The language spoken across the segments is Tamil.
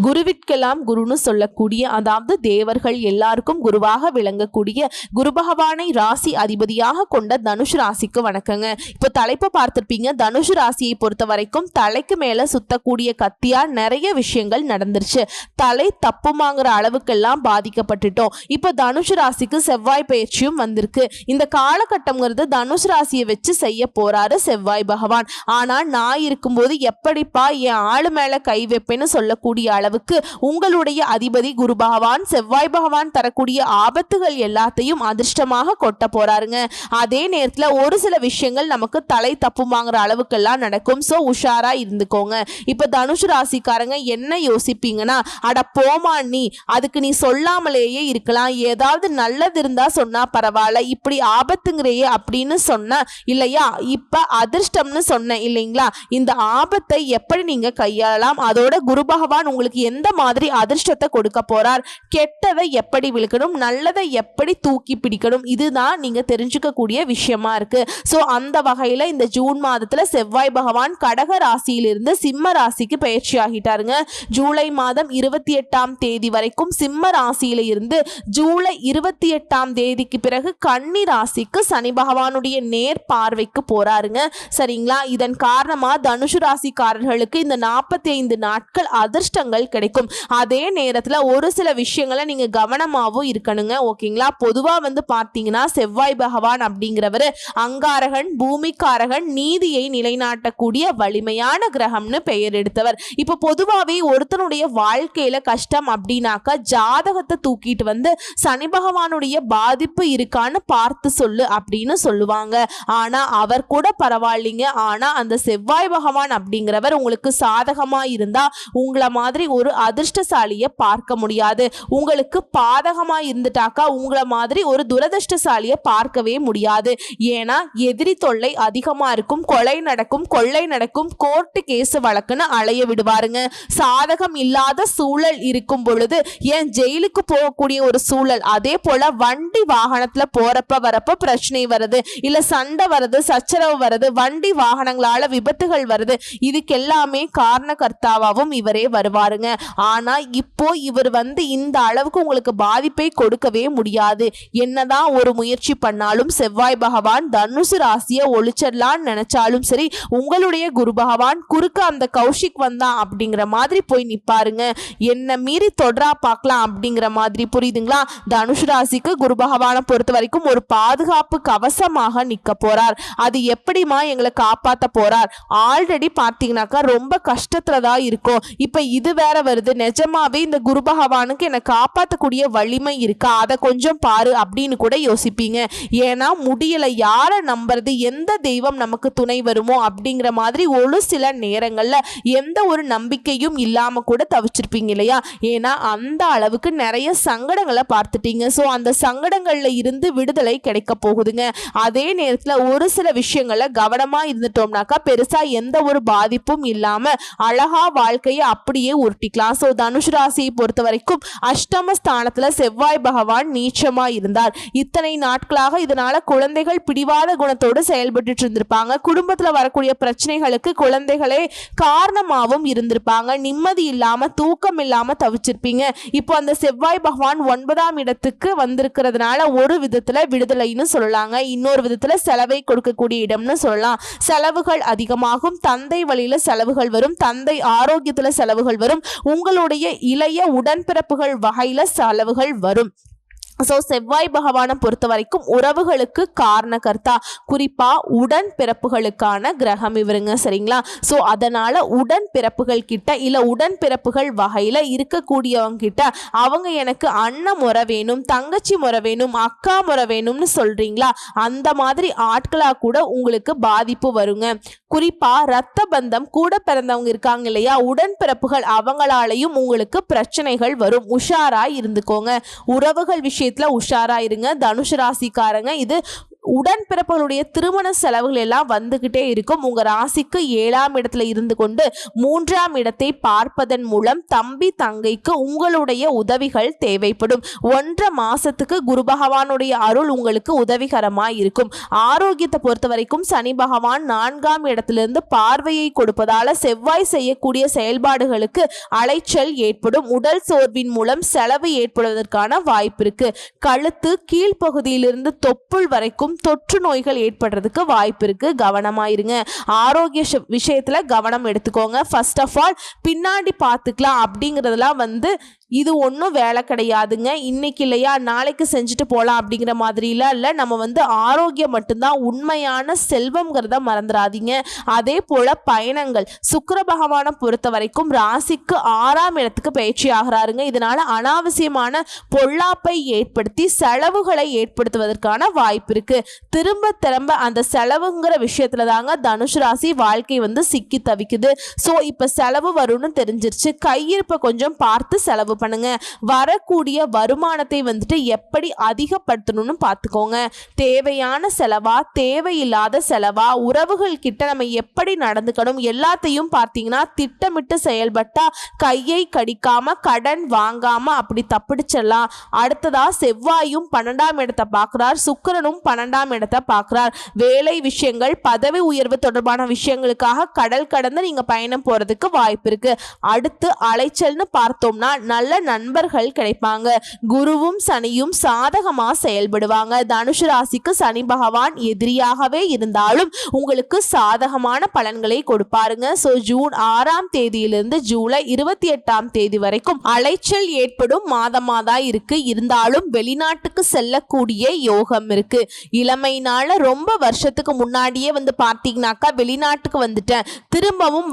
குருவிற்கெல்லாம் குருன்னு சொல்லக்கூடிய, அதாவது தேவர்கள் எல்லாருக்கும் குருவாக விளங்கக்கூடிய குரு பகவானை ராசி அதிபதியாக கொண்ட தனுஷ் ராசிக்கு வணக்கங்க. இப்போ தலைப்பை பார்த்திருப்பீங்க. தனுஷ் ராசியை பொறுத்த வரைக்கும் தலைக்கு மேல சுத்தக்கூடிய கத்தியா நிறைய விஷயங்கள் நடந்துருச்சு. தலை தப்புமாங்கிற அளவுக்கெல்லாம் பாதிக்கப்பட்டுட்டோம். இப்போ தனுஷ் ராசிக்கு செவ்வாய் பயிற்சியும் வந்திருக்கு. இந்த காலகட்டம்ங்கிறது தனுஷ் ராசியை வச்சு செய்ய போறாரு செவ்வாய் பகவான். ஆனா நான் இருக்கும்போது எப்படிப்பா என் ஆளு மேல கை வைப்பேன்னு சொல்லக்கூடிய அளவுக்கு உங்களுடைய அதிபதி குரு பகவான் செவ்வாய் பகவான் தரக்கூடிய ஆபத்துகள் எல்லாத்தையும் அதிர்ஷ்டமாக கொட்ட போறாருங்க. அதே நேரத்தில் ஒரு சில விஷயங்கள் நமக்கு தலை தப்புமாங்கிற அளவுக்கெல்லாம் நடக்கும். ஸோ உஷாரா இருந்துக்கோங்க. இப்போ தனுஷ் ராசிக்காரங்க என்ன யோசிப்பீங்கன்னா, அட போமா நீ, அதுக்கு நீ சொல்லாமலேயே இருக்கலாம், ஏதாவது நல்லது இருந்தா சொன்னா பரவாயில்ல, இப்படி ஆபத்துங்கிறையே அப்படின்னு சொன்ன இல்லையா, இப்ப அதிர்ஷ்டம்னு சொன்ன இல்லைங்களா, இந்த ஆபத்தை எப்படி நீங்க கையாளலாம், அதோட குரு பகவான் உங்களுக்கு எந்த மாதிரி அதிர்ஷ்டத்தை கொடுக்க போறார், கெட்டதை எப்படி விழுக்கணும், நல்லதை எப்படி தூக்கி பிடிக்கணும், இதுதான் நீங்க தெரிஞ்சுக்க கூடிய விஷயமா இருக்கு. சோ அந்த வகையில இந்த ஜூன் மாதத்துல செவ்வாய் பகவான் கடக ராசியிலிருந்து சிம்ம ராசிக்கு பயிற்சி ஆகிட்டாருங்க. ஜூலை மாதம் 28ஆம் தேதி வரைக்கும் சிம்ம ராசியில இருந்து ஜூலை 28ஆம் தேதிக்கு பிறகு கன்னி ராசிக்கு சனி பகவானுடைய நேர் பார்வைக்கு போறாருங்க. சரிங்களா? இதன் காரணமா தனுஷு ராசிக்காரர்களுக்கு இந்த 45 நாட்கள் அதிர்ஷ்டங்கள் கிடைக்கும். அதே நேரத்துல ஒரு சில விஷயங்களை நீங்க கவனமாவும் இருக்கணுங்க. ஓகேங்களா? பொதுவா பார்த்தீங்கன்னா செவ்வாய் பகவான் அப்படிங்கிறவர் அங்காரகன், பூமிக்காரகன், நீதியை நிலைநாட்டக்கூடிய வலிமையான கிரகம்னு பெயர் எடுத்தவர். இப்ப பொதுவாவே ஒருத்தனுடைய வாழ்க்கையில கஷ்டம் அப்படின்னாக்கா ஜாதகத்தை தூக்கிட்டு சனி பகவானுடைய பாதிப்பு இருக்கான்னு பார்த்து சொல்லு அப்படின்னு சொல்லுவாங்க. ஆனா அவர் கூட பரவாயில்லைங்க. ஆனா அந்த செவ்வாய் பகவான் அப்படிங்கிறவர் உங்களுக்கு சாதகமா இருந்தா உங்களை மாதிரி ஒரு அதிர்ஷ்டசாலியை பார்க்க முடியாது. உங்களுக்கு பாதகமா இருந்துட்டாக்கா உங்களை மாதிரி ஒரு துரதிர்ஷ்டசாலியை பார்க்கவே முடியாது. ஏன்னா எதிரி தொல்லை அதிகமா இருக்கும், கொலை நடக்கும், கொள்ளை நடக்கும், கோர்ட்டு கேஸ் வழக்குன்னு அலைய விடுவாருங்க. சாதகம் இல்லாத சூழல் இருக்கும் பொழுது ஏன் ஜெயிலுக்கு போகக்கூடிய ஒரு சூழல், அதே போல வண்டி வாகனத்துல போறப்ப வரப்ப பிரச்சனை வருது, இல்ல சண்டை வருது, சச்சரவு வருது, வண்டி வாகனங்களால விபத்துகள் வருது, இதுக்கு எல்லாமே காரணகர்த்தாவும் இவரே வருவாருங்க. ஆனா இப்போ இவர் இந்த அளவுக்கு உங்களுக்கு பாதிப்பை கொடுக்கவே முடியாது. என்னதான் ஒரு முயற்சி பண்ணாலும் செவ்வாய் பகவான் தனுசு ராசியை ஒளிச்சிடலான்னு நினைச்சாலும் சரி, உங்களுடைய குரு பகவான் குறுக்க அந்த கௌஷிக் வந்தான் அப்படிங்கிற மாதிரி போய் நிப்பாருங்க. என்ன மீறி தொடரா பார்க்கலாம் அப்படிங்கிற மாதிரி. புரியுதுங்களா? தனுஷு ராசிக்கு குரு பகவானை பொறுத்த வரைக்கும் ஒரு பாதுகாப்பு கவசமாக நிக்க போறார். அது எப்படிமா எங்களை காப்பாத்த போறார்? ஆல்ரெடி பார்த்தீங்கன்னாக்கா ரொம்ப கஷ்டத்துலதான் இருக்கும். இப்ப இது வேற வருது. நிஜமாவே இந்த குரு பகவானுக்கு என்னை காப்பாற்றக்கூடிய வலிமை இருக்கா, அதை கொஞ்சம் பாரு அப்படின்னு கூட யோசிப்பீங்க. ஏன்னா முடியல, யாரை நம்புறது, எந்த தெய்வம் நமக்கு துணை வருமோ அப்படிங்கிற மாதிரி ஒரு சில நேரங்கள்ல எந்த ஒரு நம்பிக்கையும் இல்லாம கூட தவிச்சிருப்பீங்க இல்லையா? ஏன்னா அந்த அளவுக்கு நிறைய சங்கடங்களை பார்த்துட்டீங்க. ஸோ அந்த சங்கடங்கள்ல இருந்து விடுதலை கிடைக்க போகுதுங்க. அதே நேரத்துல ஒரு சில விஷயங்கள்ல கவனமா இருந்துட்டோம்னாக்கா பெருசா எந்த ஒரு பாதிப்பும் இல்லாம அழகா வாழ்க்கையை அப்படியே உருட்டிக்கலாம். ஸோ தனுஷ் ராசியை பொறுத்த வரைக்கும் அஷ்டம ஸ்தானத்துல செவ்வாய் பகவான் நீச்சமா இருந்தார். இத்தனை நாட்களாக இதனால குழந்தைகள் பிடிவாத குணத்தோடு செயல்பட்டு இருந்திருப்பாங்க. குடும்பத்துல வரக்கூடிய பிரச்சனைகளுக்கு குழந்தைகளே காரணமாகவும் இருந்திருப்பாங்க. நிம்மதி இல்லாம தூக்கம் இல்லாம தவிச்சிருப்பீங்க. இப்போ அந்த செவ்வாய் பகவான் 9ஆம் இடத்துக்கு வந்திருக்கிறதுனால ஒரு விதத்துல விடுதலைன்னு சொல்லலாங்க, இன்னொரு விதத்துல செலவை கொடுக்கக்கூடிய இடம்னு சொல்லலாம். செலவுகள் அதிகமாகும், தந்தை வழியில செலவுகள் வரும், தந்தை ஆரோக்கியத்துல செலவுகள் வரும், உங்களுடைய இளைய உடன்பிறப்புகள் வகையில செலவுகள் வரும். ஸோ செவ்வாய் பகவானை பொறுத்த வரைக்கும் உறவுகளுக்கு காரணகர்த்தா, குறிப்பா உடன் பிறப்புகளுக்கான கிரகம் இவருங்க. சரிங்களா? ஸோ அதனால உடன் பிறப்புகள் கிட்ட இல்ல உடன் பிறப்புகள் வகையில இருக்கக்கூடியவங்க கிட்ட அவங்க எனக்கு அண்ணன் முறை வேணும், தங்கச்சி முறை வேணும், அக்கா முறை வேணும்னு சொல்றீங்களா, அந்த மாதிரி ஆட்களா கூட உங்களுக்கு பாதிப்பு வருங்க. குறிப்பா ரத்த பந்தம் கூட பிறந்தவங்க இருக்காங்க இல்லையா, உடன் பிறப்புகள், அவங்களாலையும் உங்களுக்கு பிரச்சனைகள் வரும். உஷாரா இருந்துக்கோங்க. உறவுகள் விஷயத்துல உஷாரா இருங்க தனுஷ் ராசிக்காரங்க. இது உடன்பிறப்புகளுடைய திருமண செலவுகள் எல்லாம் வந்துகிட்டே இருக்கும். உங்க ராசிக்கு 7ஆம் இடத்துல இருந்து கொண்டு 3ஆம் இடத்தை பார்ப்பதன் மூலம் தம்பி தங்கைக்கு உங்களுடைய உதவிகள் தேவைப்படும். 1.5 மாசத்துக்கு குரு பகவானுடைய அருள் உங்களுக்கு உதவிகரமாய் இருக்கும். ஆரோக்கியத்தை பொறுத்த வரைக்கும் சனி பகவான் 4ஆம் இடத்திலிருந்து பார்வையை கொடுப்பதால செவ்வாய் செய்யக்கூடிய செயல்பாடுகளுக்கு அலைச்சல் ஏற்படும். உடல் சோர்வின் மூலம் செலவு ஏற்படுவதற்கான வாய்ப்பு இருக்கு. கழுத்து கீழ்ப்பகுதியிலிருந்து தொப்புள் வரைக்கும் தொற்று நோய்கள் ஏற்படுறதுக்கு வாய்ப்பு இருக்கு. கவனமாயிருங்க. ஆரோக்கிய விஷயத்துல கவனம் எடுத்துக்கோங்க. ஃபர்ஸ்ட் ஆஃப் ஆல் பின்னாடி பார்த்துக்கலாம் அப்படிங்கிறதுலாம் இது ஒன்றும் வேலை கிடையாதுங்க. இன்னைக்கு இல்லையா நாளைக்கு செஞ்சுட்டு போகலாம் அப்படிங்கிற மாதிரிலாம் இல்லை. நம்ம ஆரோக்கியம் மட்டும்தான் உண்மையான செல்வம்ங்கிறத மறந்துடாதீங்க. அதே போல பயணங்கள் சுக்கிர பகவானை பொறுத்த வரைக்கும் ராசிக்கு 6ஆம் இடத்துக்கு பயிற்சி ஆகிறாருங்க. இதனால அனாவசியமான பொல்லாப்பை ஏற்படுத்தி செலவுகளை ஏற்படுத்துவதற்கான வாய்ப்பு இருக்கு. திரும்ப அந்த செலவுங்கிற விஷயத்துல தாங்க தனுஷ் ராசி வாழ்க்கை சிக்கி தவிக்குது. ஸோ இப்ப செலவு வரும்னு தெரிஞ்சிருச்சு. கையிருப்பை கொஞ்சம் பார்த்து செலவு பண்ணுங்க. வரக்கூடிய வருமானத்தை எப்படி அதிகப்படுத்தணும்னு பார்த்துக்கோங்க. தேவையான செலவா தேவையில்லாத செலவா உறவுகள் கிட்ட நம்ம எப்படி நடந்துக்கணும் எல்லாத்தையும் பார்த்தீங்கன்னா திட்டமிட்டு செயல்பட்டா கையை கடிக்காம கடன் வாங்காம அப்படி தப்பிடிச்சிடலாம். அடுத்ததா செவ்வாயும் 12ஆம் இடத்தை பார்க்கிறார். சுக்கிரனும் 12ஆம் இடத்தை பார்க்கிறார். வேலை விஷயங்கள் பதவி உயர்வு தொடர்பான விஷயங்களுக்காக கடல் கடந்து நீங்க பயணம் போறதுக்கு வாய்ப்பு இருக்கு. அடுத்து அலைச்சல்னு பார்த்தோம்னா நல்ல நண்பர்கள் கிடைப்பாங்க. குருவும் சனியும் சாதகமா செயல்படுவாங்க. தனுஷ் ராசிக்கு சனி பகவான் எதிரியாகவே இருந்தாலும் உங்களுக்கு சாதகமான பலன்களை கொடுப்பாருங்க. சோ ஜூன் 6ஆம் தேதியிலிருந்து ஜூலை 28ஆம் தேதி வரைக்கும் அலைச்சல் ஏற்படும் மாதமாதான் இருக்கு. இருந்தாலும் வெளிநாட்டுக்கு செல்லக்கூடிய யோகம் இருக்கு. இளமையினால ரொம்ப வருஷத்துக்கு முன்னாடியே பார்த்தீங்கன்னாக்கா வெளிநாட்டுக்கு வந்துட்டேன், திரும்பவும்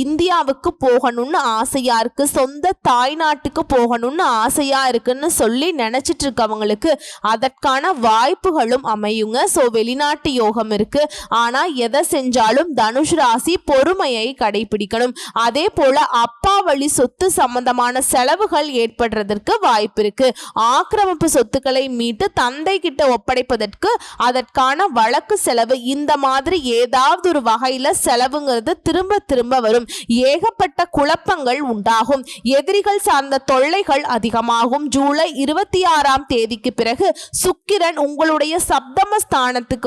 இந்தியாவுக்கு போகணும்னு ஆசையா இருக்கு, சொந்த தாய்நாட்டுக்கு போகணும்னு ஆசையா இருக்குன்னு சொல்லி நினைச்சிட்டு இருக்கவங்களுக்கு அதற்கான வாய்ப்புகளும் அமையுங்க. சோ வெளிநாட்டு யோகம் இருக்கு. ஆனா எதை செஞ்சாலும் தனுஷ் ராசி பொறுமையை கடைபிடிக்கணும். அதே போல அப்பா வழி சொத்து சம்பந்தமான செலவுகள் ஏற்படுறதற்கு வாய்ப்பு இருக்கு. ஆக்கிரமிப்பு சொத்துக்களை மீட்டு தந்தை கிட்ட ஒப்படைப்பதற்கு அதற்கான வழக்கு செலவு இந்த மாதிரி ஏதாவது ஒரு வகையில செலவுங்கிறது திரும்ப வரும். ஏகப்பட்ட குழப்பங்கள் உண்டாகும். எதிரிகள் சார்ந்த தொல்லைகள் அதிகமாகும். ஜூலை 26ஆம் தேதிக்கு பிறகு சுக்கிரன் உங்களுடைய சப்தமஸ்தானத்துக்கு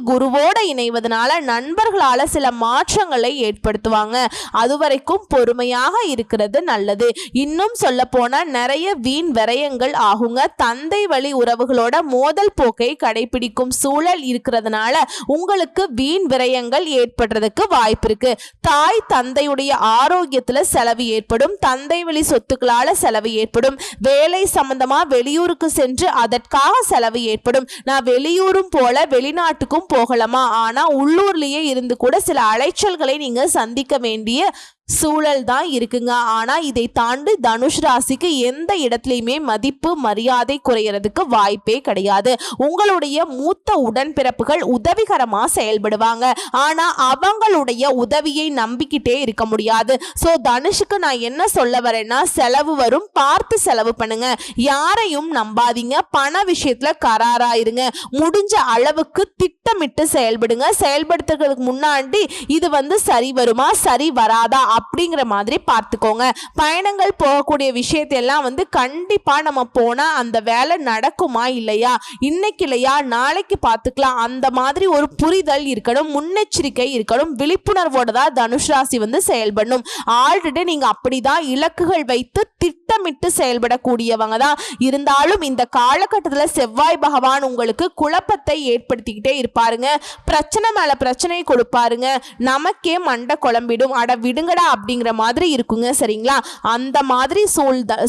குருவோட இணைவதனால நண்பர்களால சில மாற்றங்களை ஏற்படுத்துவாங்க. அதுவரைக்கும் பொறுமையாக இருக்கிறது நல்லது. இன்னும் சொல்ல போனா நிறைய வீண் விரயங்கள் ஆகுங்க. தந்தை வழி உறவுகளோட மோதல் போக்கை கடைபிடிக்கும் சூழல் இருக்கிறதுனால உங்களுக்கு வீண் விரயங்கள் ஏற்படுறதுக்கு வாய்ப்பு இருக்கு. தாய் தந்தையுடைய ஆரோக்கியத்துல செலவு ஏற்படும். தந்தை வழி சொத்துக்களால செலவு ஏற்படும். வேலை சம்பந்தமா வெளியூருக்கு சென்று அதற்காக செலவு ஏற்படும். நான் வெளியூரும் போல வெளிநாட்டுக்கும் போகலாமா, ஆனா உள்ளூர்லயே இருந்து கூட சில அலைச்சல்களை நீங்க சந்திக்க வேண்டிய சூழல் தான் இருக்குங்க. ஆனா இதை தாண்டி தனுஷ் ராசிக்கு எந்த இடத்துலையுமே மதிப்பு மரியாதை குறையறதுக்கு வாய்ப்பே கிடையாது. உங்களுடைய மூத்த உடன்பிறப்புகள் உதவிகரமா செயல்படுவாங்க. ஆனா அவங்களுடைய உதவியை நம்பிக்கிட்டே இருக்க முடியாது. சோ தனுஷுக்கு நான் என்ன சொல்ல வரேன்னா செலவு வரும், பார்த்து செலவு பண்ணுங்க. யாரையும் நம்பாதீங்க. பண விஷயத்துல கராரா இருங்க. முடிஞ்ச அளவுக்கு திட்டமிட்டு செயல்படுங்க. செயல்படுத்துறதுக்கு முன்னாடி இது சரி வருமா சரி வராதா அப்படிங்கிற மாதிரி பார்த்துக்கோங்க. பயணங்கள் போகக்கூடிய விஷயத்தையெல்லாம் கண்டிப்பா நம்ம போனா அந்த வேலை நடக்குமா இல்லையா, இன்னைக்கு இல்லையா நாளைக்கு பார்த்துக்கலாம், அந்த மாதிரி ஒரு புரிதல் இருக்கணும், முன்னெச்சரிக்கை இருக்கணும், விழிப்புணர்வோட தான் தனுஷ் ராசி செயல்படணும். ஆல்ரெடி நீங்க அப்படிதான் இலக்குகள் வைத்து திட்டமிட்டு செயல்படக்கூடியவங்க தான். இருந்தாலும் இந்த காலகட்டத்தில் செவ்வாய் பகவான் உங்களுக்கு குழப்பத்தை ஏற்படுத்திக்கிட்டே இருப்பாருங்க. பிரச்சனை மேல பிரச்சனை கொடுப்பாருங்க. நமக்கே மண்டை குழம்பிடும். அட விடுங்கடா அப்படிங்கிற மாதிரி இருக்குங்க. சரிங்களா, அந்த மாதிரி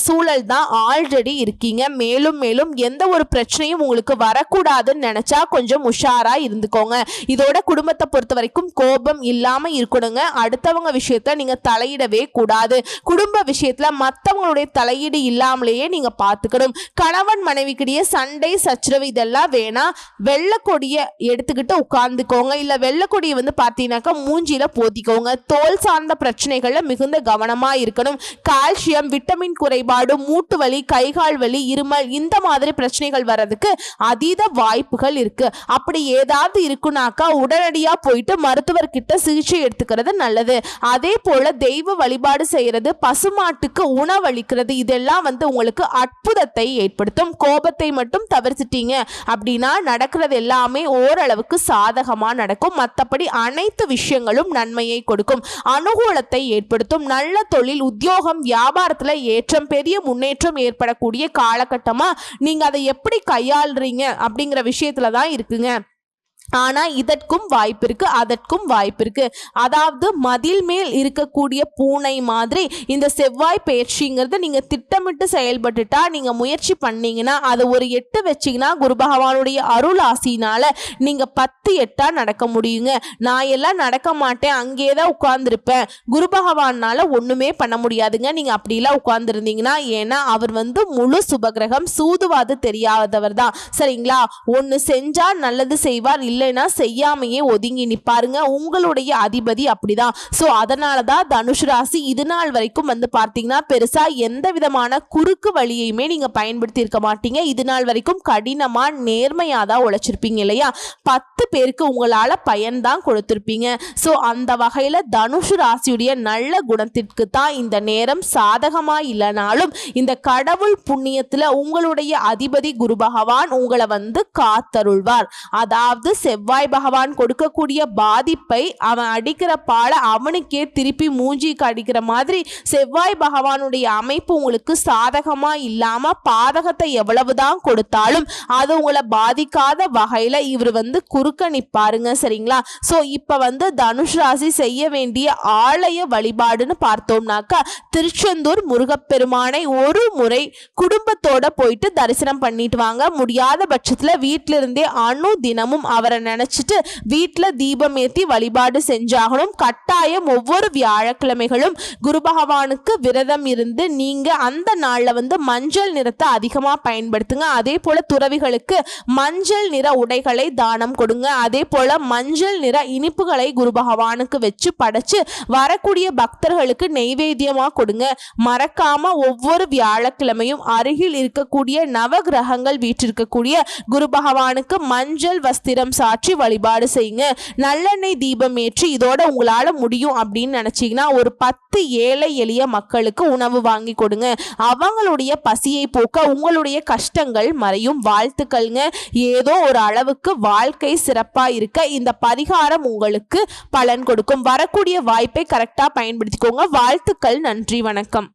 சூழல் தான் ஆல்ரெடி இருக்கீங்க. மேலும் மேலும் எந்த ஒரு பிரச்சனையும் உங்களுக்கு வரக்கூடாதுன்னு நினைச்சா கொஞ்சம் உஷாரா இருந்துக்கோங்க. இதோட குடும்பத்தை பொறுத்த வரைக்கும் கோபம் இல்லாம இருக்கணுங்க. அடுத்தவங்க விஷயத்த நீங்க தலையிடவே கூடாது. குடும்ப விஷயத்துல மத்தவங்களுடைய தலையீடு இல்லாமலேயே நீங்க பாத்துக்கணும். கணவன் மனைவிக்கிடையே சண்டை சச்சரவு இதெல்லாம் வேணாம். வெள்ளக்கொடிய எடுத்துக்கிட்டு உட்கார்ந்துக்கோங்க. இல்ல வெள்ளக்கொடியை பாத்தீங்கன்னாக்கா மூஞ்சியில போத்திக்கோங்க. தோல் சார்ந்த பிரச்சனை பிரச்சனைகள்ல மிகுந்த கவனமா இருக்கணும். கால்சியம், விட்டமின் குறைபாடு, மூட்டு வலி, கைகால் வலி, இருமல் இந்த மாதிரி பிரச்சனைகள் வர்றதுக்கு அதீத வாய்ப்புகள் இருக்கு. அப்படி ஏதாவது இருக்குனாக்கா உடனடியா போயிட்டு மருத்துவர்கிட்ட சிகிச்சை எடுத்துக்கிறது நல்லது. அதே போல தெய்வ வழிபாடு செய்யறது, பசுமாட்டுக்கு உணவளிக்கிறது, இதெல்லாம் உங்களுக்கு அற்புதத்தை ஏற்படுத்தும். கோபத்தை மட்டும் தவிர்த்துட்டீங்க அப்படின்னா நடக்கிறது எல்லாமே ஓரளவுக்கு சாதகமா நடக்கும். மற்றபடி அனைத்து விஷயங்களும் நன்மையை கொடுக்கும், அனுகூலத்தை ஏற்படுத்தும். நல்ல தொழில், உத்தியோகம், வியாபாரத்துல ஏற்றம், பெரிய முன்னேற்றம் ஏற்படக்கூடிய காலகட்டமா நீங்க அதை எப்படி கையாளுறீங்க அப்படிங்கிற விஷயத்துல தான் இருக்குங்க. ஆனா இதற்கும் வாய்ப்பு இருக்கு, அதற்கும் வாய்ப்பு இருக்கு. அதாவது மதில் மேல் இருக்கக்கூடிய பூனை மாதிரி இந்த செவ்வாய் பயிற்சிங்கிறது நீங்க திட்டமிட்டு செயல்பட்டுட்டா, நீங்க முயற்சி பண்ணீங்கன்னா, அது ஒரு 8 வச்சீங்கன்னா குரு பகவானுடைய அருள் ஆசினால நீங்க 10 8 நடக்க முடியுங்க. நான் எல்லாம் நடக்க மாட்டேன், அங்கேதான் உட்கார்ந்துருப்பேன், குரு பகவானால ஒண்ணுமே பண்ண முடியாதுங்க நீங்க அப்படிலாம் உட்கார்ந்துருந்தீங்கன்னா. ஏன்னா அவர் முழு சுபகிரகம், சூதுவாது தெரியாதவர் தான். சரிங்களா? ஒன்னு செஞ்சா நல்லது செய்வார், இல்லைன்னா செய்யாமையே ஒதுங்கி நிப்பாருங்க. உங்களுடைய அதிபதி அப்படிதான். சோ அதனாலதான் தனுஷ் ராசி இது நாள் வரைக்கும் பார்த்தீங்கன்னா பெருசா எந்த விதமான குறுக்கு வழியையுமே நீங்க பயன்படுத்தி இருக்க மாட்டீங்க. இது நாள் வரைக்கும் கடினமா நேர்மையா தான் உழைச்சிருப்பீங்க இல்லையா? 10 பேருக்கு உங்களால பயன்தான் கொடுத்திருப்பீங்க. சோ அந்த வகையில தனுஷ் ராசியுடைய நல்ல குணத்திற்கு தான் இந்த நேரம் சாதகமா இல்லைனாலும் இந்த கடவுள் புண்ணியத்துல உங்களுடைய அதிபதி குரு பகவான் உங்களை காத்தருள்வார். அதாவது செவ்வாய் பகவான் கொடுக்கக்கூடிய பாதிப்பை அவன் அடிக்கிற பால அவனுக்கே திருப்பி மூஞ்சிக்கு அடிக்கிற மாதிரி செவ்வாய் பகவானுடைய அமைப்பு உங்களுக்கு சாதகமா இல்லாம பாதகத்தை எவ்வளவுதான் கொடுத்தாலும் அது உங்களை பாதிக்காத வகையில இவர் குறுக்க நிப்பாருங்க. சரிங்களா? சோ இப்ப தனுஷ் ராசி செய்ய வேண்டிய ஆலய வழிபாடுன்னு பார்த்தோம்னாக்கா திருச்செந்தூர் முருகப்பெருமானை ஒரு முறை குடும்பத்தோட போயிட்டு தரிசனம் பண்ணிட்டு வாங்க. முடியாத பட்சத்துல வீட்டில இருந்தே தினமும் அவரை நினைச்சிட்டு வீட்டுல தீபம் ஏத்தி வழிபாடு செஞ்சாகணும். கட்டாயம் ஒவ்வொரு வியாழக்கிழமைகளும் குரு பகவானுக்கு விரதம் இருந்து நீங்க அந்த நாள்ல மஞ்சள் நிறத்தை அதிகமா பயன்படுத்துங்க. அதே போல துறவிகளுக்கு மஞ்சள் நிற உடைகளை தானம் கொடுங்க. அதே போல மஞ்சள் நிற இனிப்புகளை குரு பகவானுக்கு வச்சு படைச்சு வரக்கூடிய பக்தர்களுக்கு நெய்வேத்தியமா கொடுங்க. மறக்காம ஒவ்வொரு வியாழக்கிழமையும் அருகில் இருக்கக்கூடிய நவ கிரகங்கள் வீற்றிருக்கக்கூடிய குரு பகவானுக்கு மஞ்சள் வஸ்திரம் சாற்றி வழிபாடு செய்யுங்க. நல்லெண்ணெய் தீபம் ஏற்றி இதோட உங்களால முடியும் அப்படின்னு நினைச்சீங்கன்னா ஒரு 10 ஏழை எளிய மக்களுக்கு உணவு வாங்கி கொடுங்க. அவங்களுடைய பசியை போக்க உங்களுடைய கஷ்டங்கள் மறையும். வாழ்த்துக்கள்ங்க. ஏதோ ஒரு அளவுக்கு வாழ்க்கை சிறப்பா இருக்க இந்த பரிகாரம் உங்களுக்கு பலன் கொடுக்கும். வரக்கூடிய வாய்ப்பை கரெக்டா பயன்படுத்திக்கோங்க. வாழ்த்துக்கள். நன்றி, வணக்கம்.